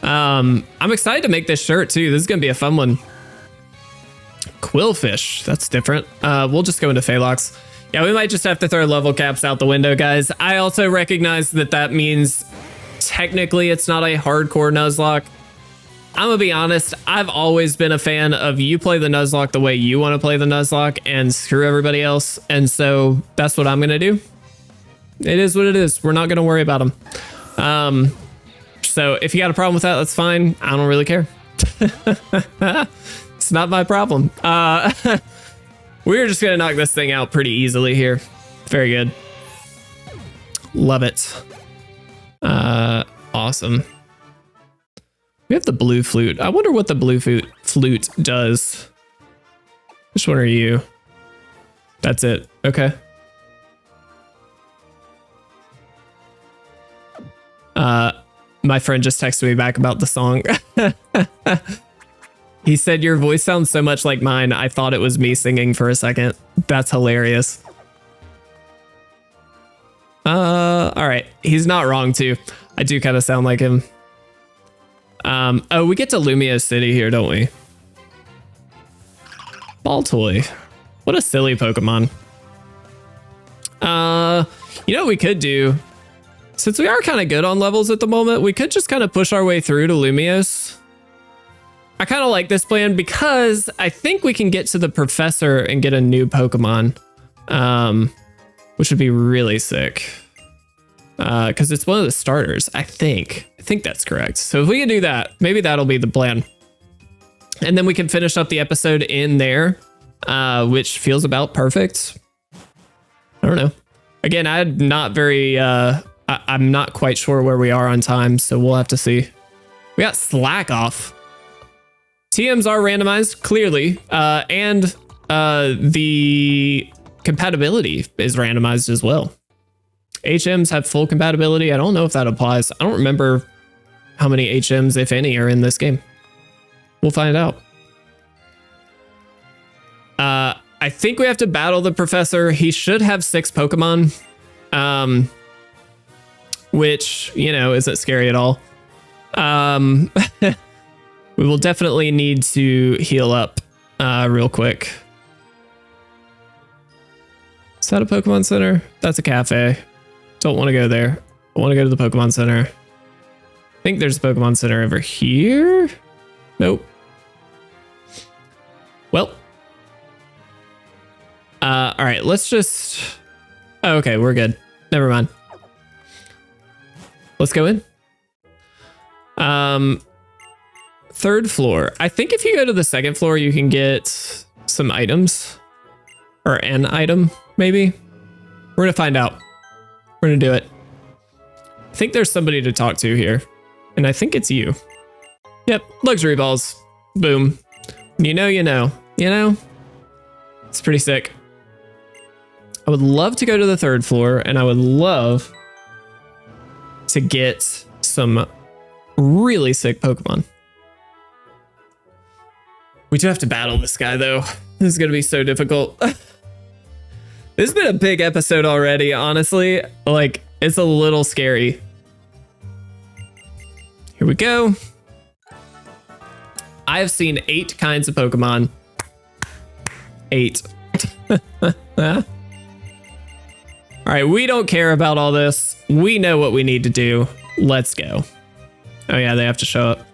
I'm excited to make this shirt too. This is going to be a fun one. Quillfish. That's different. We'll just go into Phalox. Yeah, we might just have to throw level caps out the window, guys. I also recognize that that means technically it's not a hardcore Nuzlocke. I'm gonna be honest, I've always been a fan of you play the Nuzlocke the way you want to play the Nuzlocke and screw everybody else. And so that's what I'm gonna do. It is what it is. We're not gonna worry about them. So if you got a problem with that, that's fine. I don't really care. It's not my problem. We're just gonna knock this thing out pretty easily here. Very good. Love it. Awesome. We have the blue flute. I wonder what the blue flute does. Which one are you? That's it. Okay. My friend just texted me back about the song. He said, your voice sounds so much like mine. I thought it was me singing for a second. That's hilarious. All right. He's not wrong too. I do kind of sound like him. Oh, we get to Lumia City here, don't we? Baltoy. What a silly Pokemon. You know what we could do? Since we are kind of good on levels at the moment, we could just kind of push our way through to Lumiose. I kind of like this plan because I think we can get to the Professor and get a new Pokemon, which would be really sick. Because it's one of the starters, I think. I think that's correct. So if we can do that, maybe that'll be the plan. And then we can finish up the episode in there, which feels about perfect. I don't know. Again, I'm not quite sure where we are on time, so we'll have to see. We got Slack off. TMs are randomized, clearly, and the compatibility is randomized as well. HMs have full compatibility. I don't know if that applies. I don't remember how many HMs, if any, are in this game. We'll find out. I think we have to battle the Professor. He should have 6 Pokemon, which, you know, isn't scary at all. We will definitely need to heal up real quick. Is that a Pokemon Center? That's a cafe. Don't want to go there. I want to go to the Pokemon Center. I think there's a Pokemon Center over here. Nope. Well. All right, let's just... Oh, okay, we're good. Never mind. Let's go in. 3rd floor. I think if you go to the 2nd floor, you can get some items. Or an item, maybe. We're gonna find out. We're gonna do it. I think there's somebody to talk to here. And I think it's you. Yep, luxury balls. Boom. You know, you know. You know? It's pretty sick. I would love to go to the 3rd floor, and I would love to get some really sick Pokemon. We do have to battle this guy, though. This is going to be so difficult. This has been a big episode already, honestly. Like, it's a little scary. Here we go. I have seen 8 kinds of Pokemon. 8. All right, we don't care about all this. We know what we need to do. Let's go. Oh yeah, they have to show up.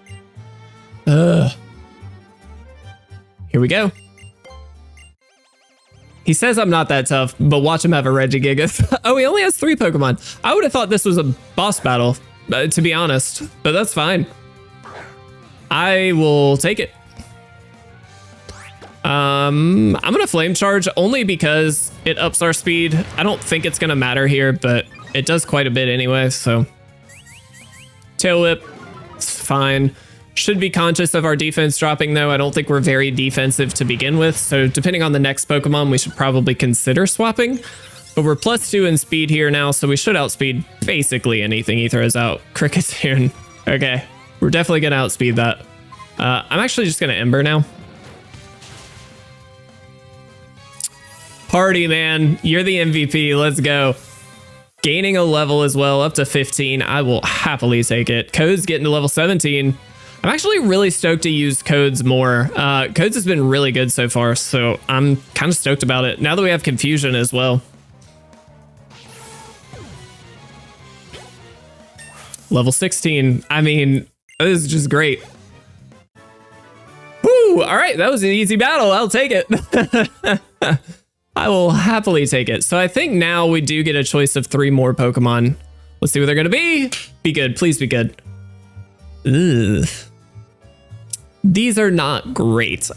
Ugh. Here we go. He says I'm not that tough, but watch him have a Regigigas. Oh, he only has 3 Pokemon. I would have thought this was a boss battle, to be honest, but that's fine. I will take it. I'm gonna Flame Charge only because it ups our speed. I don't think it's gonna matter here, but it does quite a bit anyway, so. Tail Whip, it's fine. Should be conscious of our defense dropping though. I don't think we're very defensive to begin with, so depending on the next Pokemon, we should probably consider swapping. But we're +2 in speed here now, so we should outspeed basically anything he throws out. Cricket's here. Okay, we're definitely gonna outspeed that. I'm actually just gonna Ember now. Party, man. You're the MVP. Let's go. Gaining a level as well, up to 15. I will happily take it. Codes getting to level 17. I'm actually really stoked to use Codes more. Codes has been really good so far, so I'm kind of stoked about it. Now that we have Confusion as well. Level 16. I mean, this is just great. Woo! All right, that was an easy battle. I'll take it. I will happily take it. So I think now we do get a choice of 3 more Pokemon. Let's see what they're gonna be. Be good, please be good. Ugh. These are not great.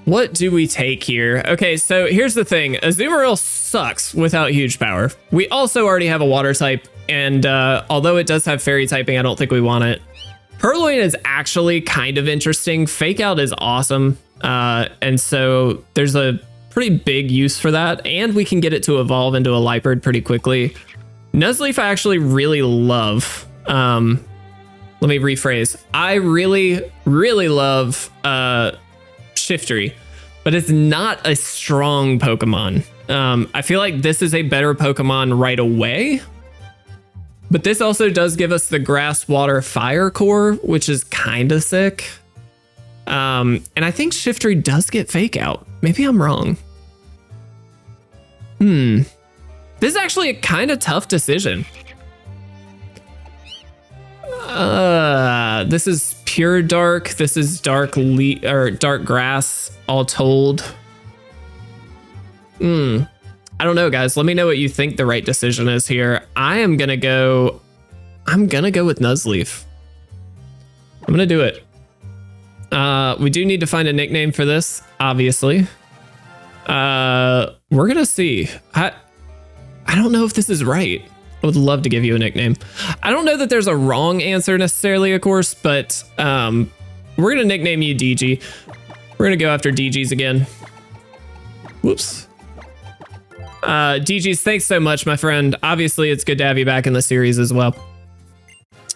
What do we take here? Okay, so here's the thing. Azumarill sucks without huge power. We also already have a water type, and although it does have fairy typing, I don't think we want it. Purloin is actually kind of interesting. Fake Out is awesome. And so there's a pretty big use for that, and we can get it to evolve into a Liepard pretty quickly. Nuzleaf I actually really love. Let me rephrase. I really, really love Shiftry, but it's not a strong Pokemon. I feel like this is a better Pokemon right away, but this also does give us the Grass, Water, Fire core, which is kind of sick. And I think Shiftry does get Fake Out. Maybe I'm wrong. This is actually a kind of tough decision. This is Pure Dark. This is Dark Grass, all told. I don't know, guys. Let me know what you think the right decision is here. I'm gonna go with Nuzleaf. I'm gonna do it. We do need to find a nickname for this, obviously. We're gonna see. I don't know if this is right. I would love to give you a nickname. I don't know that there's a wrong answer necessarily, of course, but we're gonna nickname you DG. We're gonna go after DGs again. Whoops. DGs, thanks so much, my friend. Obviously, it's good to have you back in the series as well.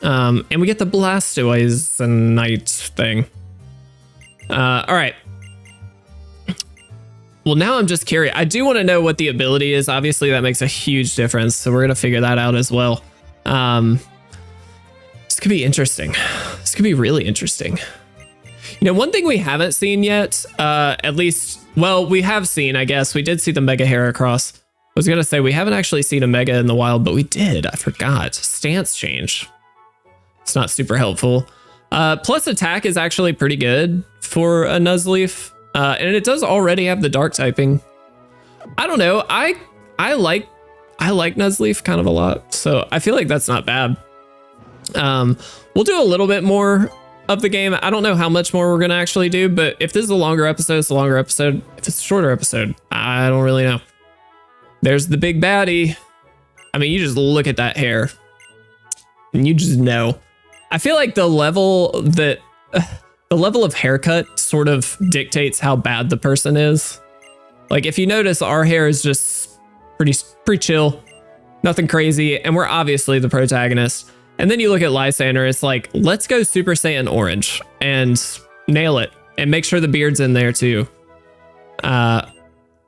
And we get the Blastoise thing. All right. Well, now I'm just curious. I do want to know what the ability is. Obviously, that makes a huge difference. So we're going to figure that out as well. This could be interesting. This could be really interesting. You know, one thing we haven't seen yet, at least, well, we have seen, I guess. We did see the Mega Heracross. I was going to say we haven't actually seen a Mega in the wild, but we did. I forgot. Stance change. It's not super helpful. Plus attack is actually pretty good for a Nuzleaf. And it does already have the dark typing. I don't know. I like Nuzleaf kind of a lot, so I feel like that's not bad. We'll do a little bit more of the game. I don't know how much more we're gonna actually do, but if this is a longer episode, it's a longer episode. If it's a shorter episode, I don't really know. There's the big baddie. I mean, you just look at that hair and you just know. I feel like the level of haircut sort of dictates how bad the person is. Like if you notice, our hair is just pretty chill. Nothing crazy. And we're obviously the protagonist. And then you look at Lysander, it's like, let's go Super Saiyan Orange and nail it. And make sure the beard's in there too.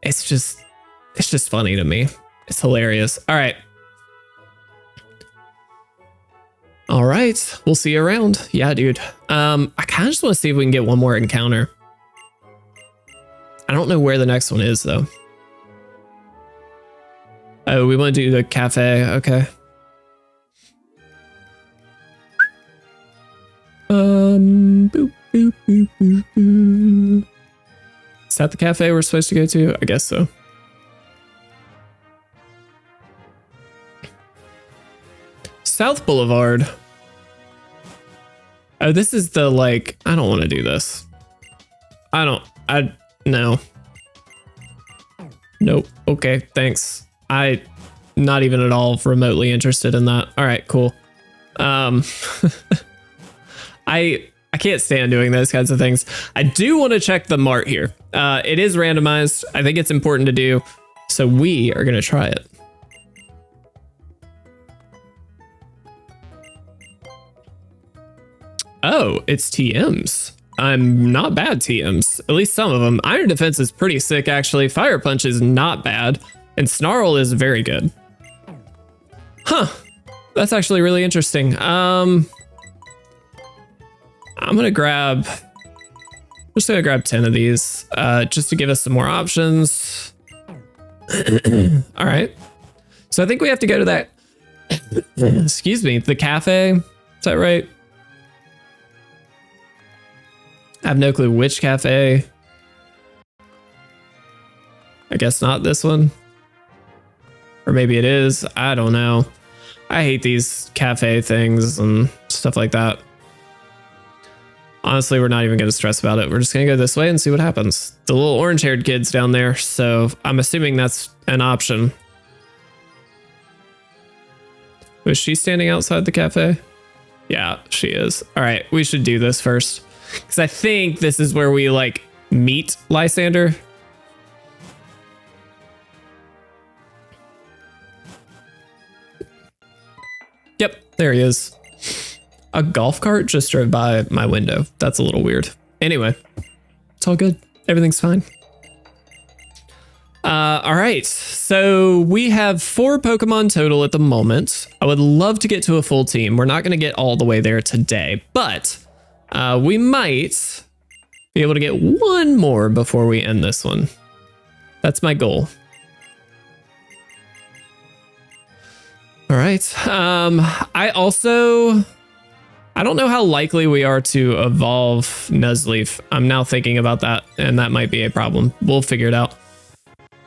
It's just funny to me. It's hilarious. All right. All right. We'll see you around. Yeah, dude. I kind of just want to see if we can get one more encounter. I don't know where the next one is though. Oh, we want to do the cafe. Okay. Boop, boop, boop, boop, boop. Is that the cafe we're supposed to go to? I guess so. South Boulevard. Oh, this is the like, I don't want to do this. No. Nope. Okay, thanks. Not even at all remotely interested in that. All right, cool. I can't stand doing those kinds of things. I do want to check the mart here. It is randomized. I think it's important to do. So we are going to try it. Oh, it's TMs. I'm not bad TMs. At least some of them. Iron Defense is pretty sick, actually. Fire Punch is not bad. And Snarl is very good. Huh. That's actually really interesting. I'm just gonna grab 10 of these, just to give us some more options. All right. So I think we have to go to that, excuse me, the cafe. Is that right? I have no clue which cafe. I guess not this one. Or maybe it is. I don't know. I hate these cafe things and stuff like that. Honestly, we're not even going to stress about it. We're just going to go this way and see what happens. The little orange-haired kid's down there, so I'm assuming that's an option. Was she standing outside the cafe? Yeah, she is. All right, we should do this first. Because I think this is where we, like, meet Lysander. Yep, there he is. A golf cart just drove by my window. That's a little weird. Anyway, it's all good. Everything's fine. All right, so we have 4 Pokemon total at the moment. I would love to get to a full team. We're not going to get all the way there today, but we might be able to get one more before we end this one. That's my goal. All right. I don't know how likely we are to evolve Nuzleaf. I'm now thinking about that, and that might be a problem. We'll figure it out.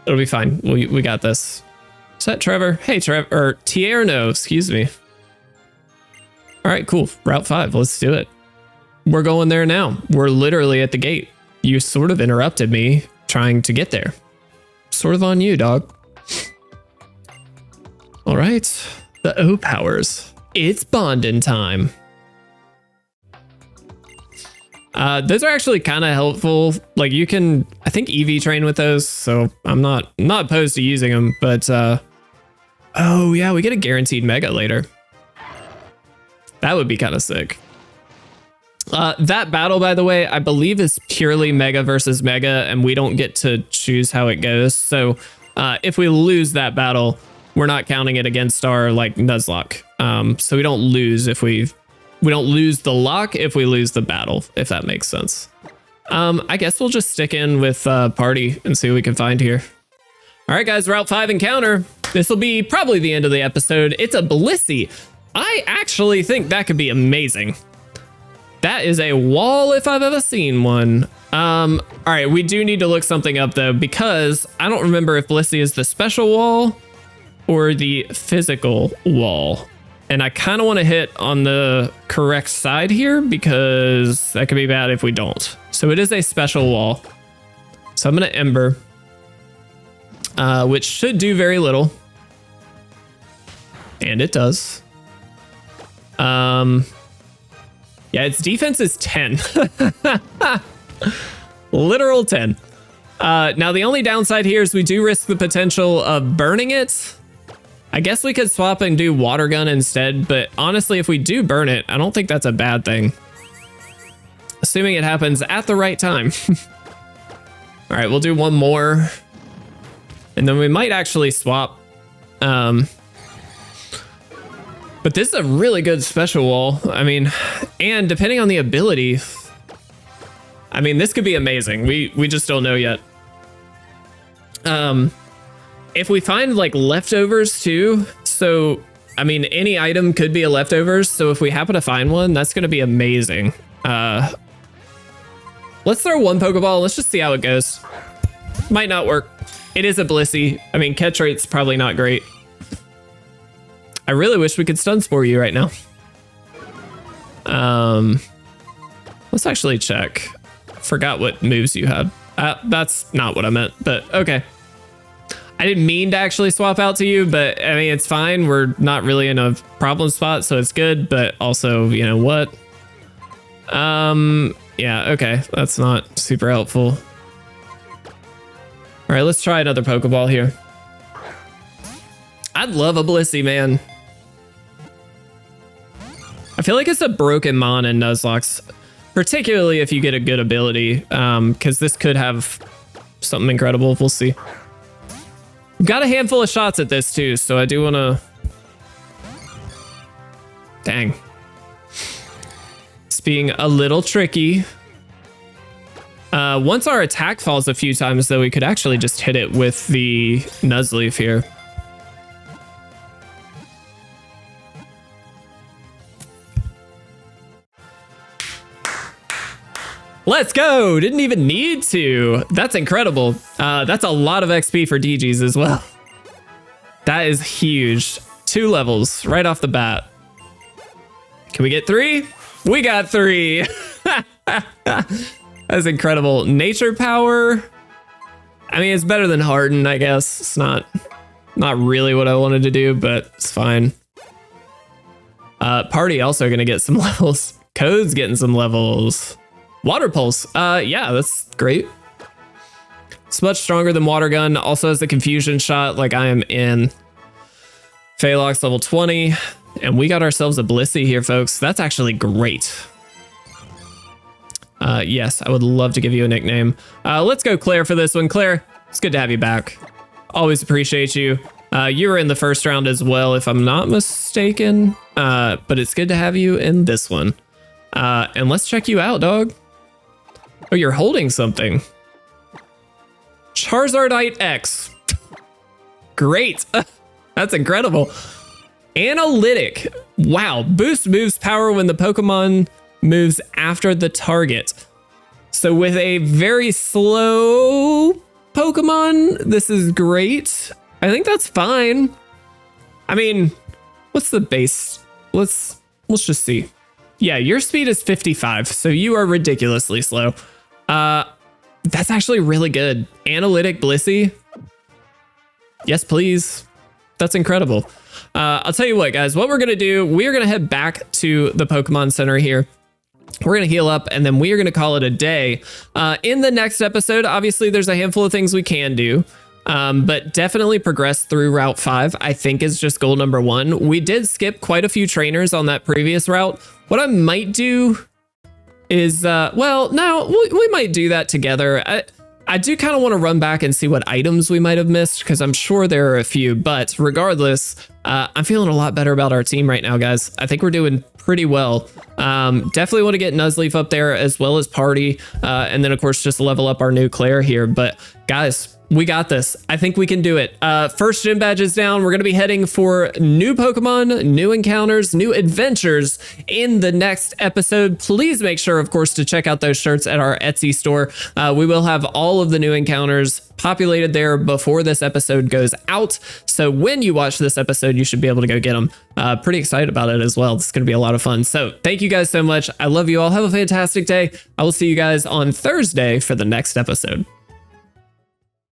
It'll be fine. We got this. Is that Trevor? Hey, Trevor. Or Tierno, excuse me. All right, cool. Route 5. Let's do it. We're going there now. We're literally at the gate. You sort of interrupted me trying to get there. Sort of on you, dog. All right. The O powers. It's bonding time. Those are actually kind of helpful. Like you can, I think, EV train with those, so I'm not opposed to using them. But oh yeah, we get a guaranteed mega later. That would be kind of sick. That battle, by the way, I believe is purely mega versus mega, and we don't get to choose how it goes. So if we lose that battle, we're not counting it against our like Nuzlocke. So we don't lose if we don't lose the lock if we lose the battle, if that makes sense. I guess we'll just stick in with party and see what we can find here. All right, guys, Route 5 encounter. This will be probably the end of the episode. It's a Blissey. I actually think that could be amazing. That is a wall if I've ever seen one. All right, we do need to look something up though, because I don't remember if Blissey is the special wall or the physical wall. And I kind of want to hit on the correct side here because that could be bad if we don't. So it is a special wall. So I'm going to Ember, which should do very little. And it does. Yeah, its defense is 10. Literal 10. Now, the only downside here is we do risk the potential of burning it. I guess we could swap and do water gun instead, but honestly, if we do burn it, I don't think that's a bad thing. Assuming it happens at the right time. All right, we'll do one more. And then we might actually swap. But this is a really good special wall. I mean, and depending on the ability, I mean, this could be amazing. We just don't know yet. If we find like leftovers too, so I mean, any item could be a leftovers. So if we happen to find one, that's going to be amazing. Let's throw one Pokeball. Let's just see how it goes. Might not work. It is a Blissey. I mean, catch rate's probably not great. I really wish we could stun spore you right now. Let's actually check. Forgot what moves you had. That's not what I meant, but okay. I didn't mean to actually swap out to you, but I mean, it's fine. We're not really in a problem spot, so it's good, but also, you know what? Yeah, okay. That's not super helpful. All right, let's try another Pokeball here. I'd love a Blissey, man. I feel like it's a broken Mon in Nuzlocke, particularly if you get a good ability, because this could have something incredible. We'll see. Got a handful of shots at this too, so I do want to... Dang. It's being a little tricky. Once our attack falls a few times, though, we could actually just hit it with the Nuzleaf here. Let's go! Didn't even need to. That's incredible. That's a lot of XP for DGs as well. That is huge. 2 levels right off the bat. Can we get 3? We got 3. That's incredible. Nature power. I mean, it's better than Harden, I guess. It's not really what I wanted to do, but it's fine. Party also gonna get some levels. Code's getting some levels. Water Pulse, yeah, that's great. It's much stronger than Water Gun. Also has the Confusion Shot, like I am in. Phalanx level 20, and we got ourselves a Blissey here, folks. That's actually great. Yes, I would love to give you a nickname. Let's go Claire for this one. Claire, it's good to have you back. Always appreciate you. You were in the first round as well, if I'm not mistaken. But it's good to have you in this one. And let's check you out, dog. Oh, you're holding something. Charizardite X. Great. That's incredible. Analytic. Wow. Boost moves power when the Pokemon moves after the target. So with a very slow Pokemon, this is great. I think that's fine. I mean, what's the base? Let's just see. Yeah, your speed is 55, so you are ridiculously slow. That's actually really good. Analytic Blissey. Yes, please. That's incredible. I'll tell you what, guys, what we're going to do, we are going to head back to the Pokemon Center here. We're going to heal up, and then we are going to call it a day. In the next episode, obviously, there's a handful of things we can do. But definitely progress through Route 5, I think is just goal number 1. We did skip quite a few trainers on that previous route. What I might do is, well, no, we might do that together. I do kind of want to run back and see what items we might have missed, because I'm sure there are a few, but regardless, I'm feeling a lot better about our team right now, guys. I think we're doing pretty well. Definitely want to get Nuzleaf up there as well as Party, and then of course just level up our new Claire here. But guys, we got this. I think we can do it. First gym badge is down. We're going to be heading for new Pokemon, new encounters, new adventures in the next episode. Please make sure, of course, to check out those shirts at our Etsy store. We will have all of the new encounters populated there before this episode goes out. So when you watch this episode, you should be able to go get them. Pretty excited about it as well. It's going to be a lot of fun. So thank you guys so much. I love you all. Have a fantastic day. I will see you guys on Thursday for the next episode.